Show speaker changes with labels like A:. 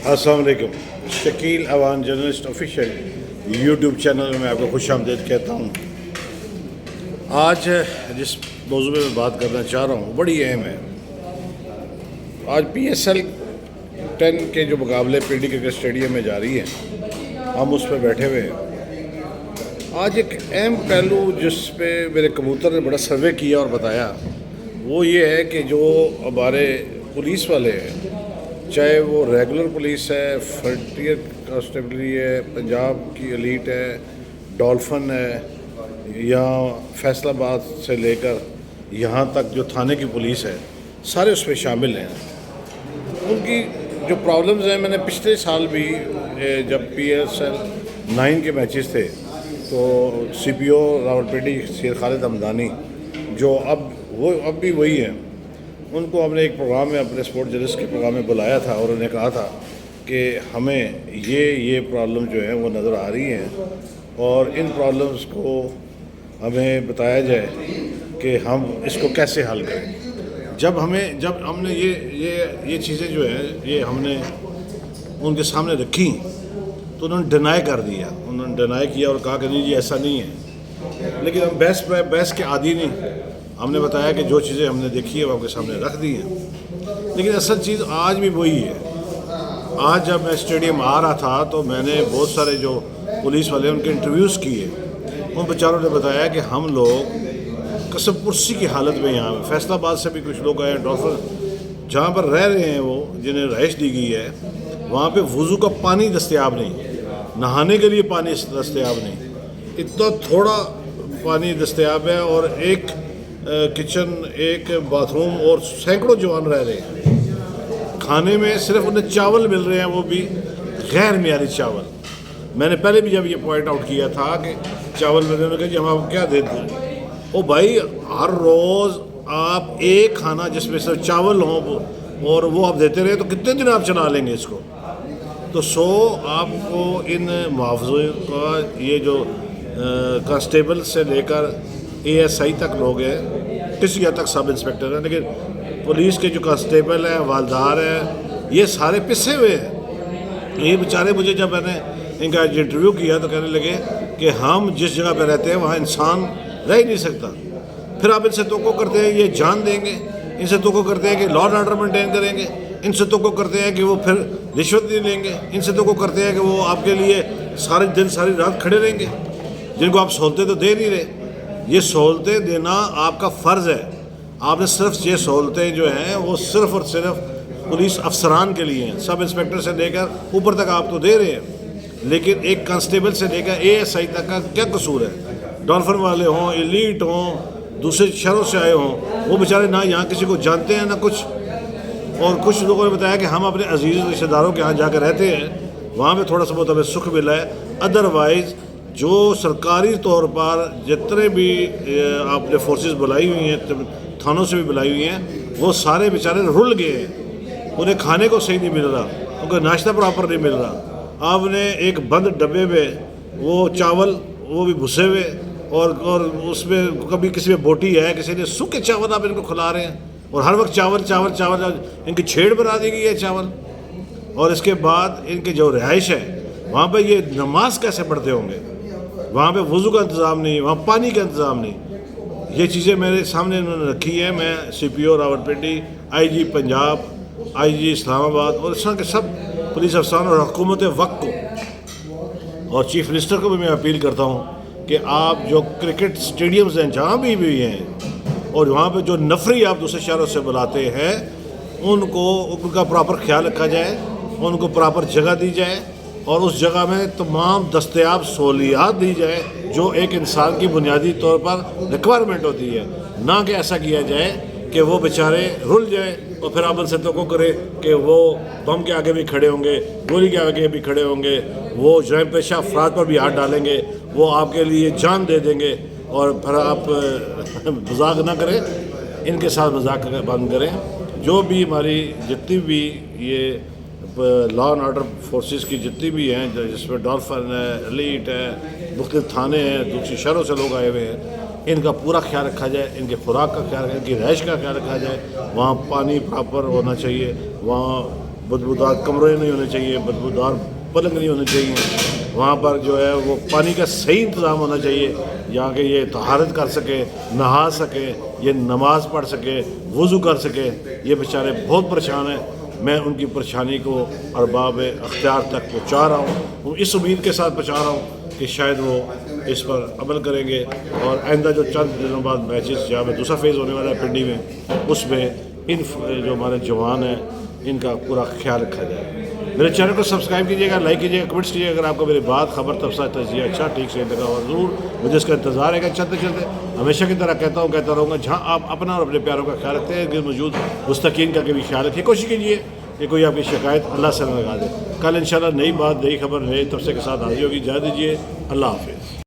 A: अस्सलाम वालेकुम। Shakeel Awan journalist official YouTube channel में आपको खुश आमदीद कहता हूँ। आज जिस मौजू में मैं बात करना चाह रहा हूँ बड़ी अहम है। आज PSL 10 के जो मुकाबले PD क्रिकेट स्टेडियम में जारी हैं, हम उस पर बैठे हुए हैं। आज एक अहम पहलू जिस पे मेरे कबूतर ने बड़ा सर्वे किया और बताया, वो ये है कि जो हमारे पुलिस वाले हैं, चाहे वो रेगुलर पुलिस है, फ्रंटियर कांस्टेबलरी है, पंजाब की एलीट है, डॉल्फिन है, या फैसलाबाद से लेकर यहाँ तक जो थाने की पुलिस है, सारे उसमें शामिल हैं। उनकी जो प्रॉब्लम्स हैं, मैंने पिछले साल भी जब PSL 9 के मैचेस थे तो CPO रावलपिंडी शेर खालिद हमदानी जो अब भी वही हैं, उनको हमने एक प्रोग्राम में, अपने स्पोर्ट जर्नलिस्ट के प्रोग्राम में बुलाया था और उन्हें कहा था कि हमें ये प्रॉब्लम जो है वो नज़र आ रही हैं और इन प्रॉब्लम्स को हमें बताया जाए कि हम इसको कैसे हल करें। जब हमने ये चीज़ें जो हैं ये हमने उनके सामने रखी तो उन्होंने डिनाई कर दिया। उन्होंने डिनाई किया और कहा कि नहीं जी ऐसा नहीं है। लेकिन हम बहस के आदी नहीं। हमने बताया कि जो चीज़ें हमने देखी है वो आपके सामने रख दी हैं। लेकिन असल चीज़ आज भी वही है। आज जब मैं स्टेडियम आ रहा था तो मैंने बहुत सारे जो पुलिस वाले उनके इंटरव्यूज़ किए। उन बेचारों ने बताया कि हम लोग कसम पुरसी की हालत में यहाँ में, फैसलाबाद से भी कुछ लोग आए, डॉल्फिन जहाँ पर रह रहे हैं, वो जिन्हें रहाइश दी गई है, वहाँ पे वज़ू का पानी दस्तयाब नहीं, नहाने के लिए पानी दस्तयाब नहीं, इतना थोड़ा पानी दस्तयाब है और एक किचन, एक बाथरूम और सैकड़ों जवान रह रहे हैं। खाने में सिर्फ उन्हें चावल मिल रहे हैं, वो भी गैर मियारी चावल। मैंने पहले भी जब ये पॉइंट आउट किया था कि चावल मिल रहे हैं, कि हम आपको क्या देते हैं। ओ भाई, हर रोज़ आप एक खाना जिसमें सिर्फ चावल हों और वो आप देते रहे तो कितने दिन आप चला लेंगे इसको। तो आपको इन मुआवजे का, ये जो कांस्टेबल से लेकर ASI तक लोग हैं, किसी हद तक सब इंस्पेक्टर हैं, लेकिन पुलिस के जो कांस्टेबल हैं, हवलदार हैं, ये सारे पिसे हुए हैं। ये बेचारे, मुझे जब मैंने इनका इंटरव्यू किया तो कहने लगे कि हम जिस जगह पर रहते हैं वहाँ इंसान रह ही नहीं सकता। फिर आप इनसे तोको करते हैं ये जान देंगे, इनसे तोको करते हैं कि लॉ एंड ऑर्डर मेंटेन करेंगे, इनसे तोको करते हैं कि वो फिर रिश्वत नहीं लेंगे, इनसे तोको करते हैं कि वो आपके लिए सारे दिन सारी रात खड़े रहेंगे, जिनको आप सहूलतें तो दे नहीं रहे। ये सहूलतें देना आपका फ़र्ज़ है। आपने सिर्फ ये सहूलतें जो हैं वो सिर्फ़ और सिर्फ पुलिस अफसरान के लिए हैं। सब इंस्पेक्टर से लेकर ऊपर तक आप तो दे रहे हैं, लेकिन एक कांस्टेबल से लेकर ASI तक का क्या कसूर है। डॉल्फिन वाले हों, एलीट हों, दूसरे शहरों से आए हों, वो बेचारे ना यहाँ किसी को जानते हैं ना कुछ। और कुछ लोगों ने बताया कि हम अपने अजीज़ रिश्तेदारों के यहाँ जाकर रहते हैं, वहाँ पर थोड़ा सा बहुत हमें सुख मिला है। अदरवाइज़ जो सरकारी तौर पर जितने भी आपने फोर्सेस बुलाई हुई हैं, थानों से भी बुलाई हुई हैं, वो सारे बेचारे रुल गए हैं। उन्हें खाने को सही नहीं मिल रहा, उनका नाश्ता प्रॉपर नहीं मिल रहा। आपने एक बंद डब्बे में वो चावल, वो भी भुसे हुए, और उसमें कभी किसी में बोटी है, किसी ने सूखे चावल आप इनको खिला रहे हैं, और हर वक्त चावल चावल चावल, इनकी छेड़ बना दी गई है चावल। और इसके बाद इनकी जो रिहाइश है वहाँ पर ये नमाज कैसे पढ़ते होंगे, वहाँ पे वज़ू का इंतज़ाम नहीं, वहाँ पानी का इंतज़ाम नहीं। ये चीज़ें मेरे सामने इन्होंने रखी है। मैं CPO Rawalpindi, IG Punjab, IG Islamabad और इस तरह के सब पुलिस अफसरान और हुकूमत वक्त को और चीफ मिनिस्टर को भी मैं अपील करता हूँ कि आप जो क्रिकेट स्टेडियम्स हैं जहाँ भी हैं, और वहाँ पर जो नफरी आप दूसरे शहरों से बुलाते हैं, उनका प्रॉपर ख्याल रखा जाए, उनको प्रॉपर जगह दी जाए और उस जगह में तमाम दस्तयाब सहूलियात दी जाए जो एक इंसान की बुनियादी तौर पर रिक्वायरमेंट होती है। ना कि ऐसा किया जाए कि वो बेचारे रुल जाए और फिर आप उनसे तो करे कि वो बम के आगे भी खड़े होंगे, गोली के आगे भी खड़े होंगे, वो जराइम पेशा अफराद पर भी हाथ डालेंगे, वो आपके लिए जान दे देंगे। और फिर आप मजाक ना करें, इनके साथ मजाक बंद करें। जो भी हमारी जितनी भी ये लॉ एंड ऑर्डर फोर्सेस की जितनी भी हैं, जिसमें डॉल्फिन है, एलीट है, मुख्तलिफ थाने हैं, दूसरी शहरों से लोग आए हुए हैं, इनका पूरा ख्याल रखा जाए, इनके खुराक का ख्याल रखा जाए, इनकी रहाइश का ख्याल रखा जाए। वहाँ पानी प्रॉपर होना चाहिए, वहाँ بدبودار کمرے نہیں ہونے چاہیے، بدبودار پلنگ نہیں ہونے چاہیے، وہاں پر جو ہے وہ پانی کا صحیح انتظام ہونا چاہیے جہاں کہ یہ طہارت کر سکے، نہا سکے، یہ نماز پڑھ سکے، وضو کر سکے۔ یہ بیچارے بہت پریشان ہیں، میں ان کی پریشانی کو ارباب اختیار تک پہنچا رہا ہوں، اس امید کے ساتھ پہنچا رہا ہوں کہ شاید وہ اس پر عمل کریں گے، اور آئندہ جو چند دنوں بعد میچز جہاں میں دوسرا فیز ہونے والا ہے پنڈی میں، اس میں ان جو ہمارے جوان ہیں ان کا پورا خیال رکھا جائے۔ میرے چینل کو سبسکرائب کیجیے گا، لائک کیجیے گا، کمنٹس کیجیے گا۔ اگر آپ کو میری بات، خبر، تبصرہ، تجزیہ اچھا ٹھیک سے لگا ہوا ضرور مجھے اس کا انتظار ہے کہ چلتے چلتے ہمیشہ کی طرح کہتا رہوں گا، جہاں آپ اپنا اور اپنے پیاروں کا خیال رکھتے ہیں کہ موجود مستقین کا بھی خیال رکھیے، کوشش کیجیے کہ کوئی آپ کی شکایت اللہ سے نہ لگا دے۔ کل انشاءاللہ نئی بات، نئی خبر، نئے تبصرے کے ساتھ حاضر ہوگی۔ اجازت دیجیے، اللہ حافظ۔